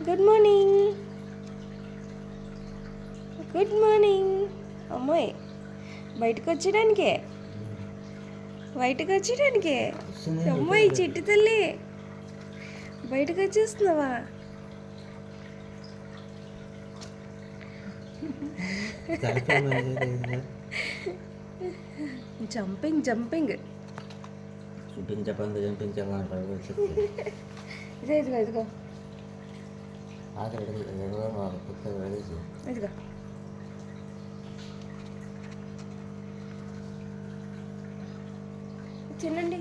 Good morning, good morning. అమ్మాయి బయటకు వచ్చేయడానికే, అమ్మాయి చిట్టి తల్లి బయటకు వచ్చేస్తున్నావా? జంపింగ్ జంపింగ్ ఇదిగో ఇదిగో ఇదిగో. తినండి.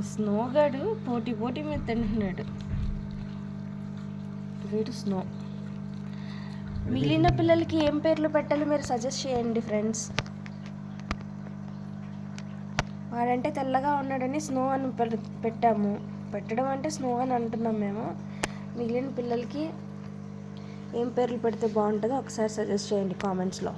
స్నోగాడు పోటీ మీద తింటున్నాడు. వీడు స్నో. మిగిలిన పిల్లలకి ఏం పేర్లు పెట్టాలి మీరు సజెస్ట్ చేయండి ఫ్రెండ్స్. వాడంటే తెల్లగా ఉన్నాడని స్నో అని పెట్టాము. పెట్టడం అంటే స్నో అని అంటున్నాం మేము. మిగిలిన పిల్లలకి ఏం పేర్లు పెడితే బాగుంటుందో ఒకసారి సజెస్ట్ చేయండి కామెంట్స్లో.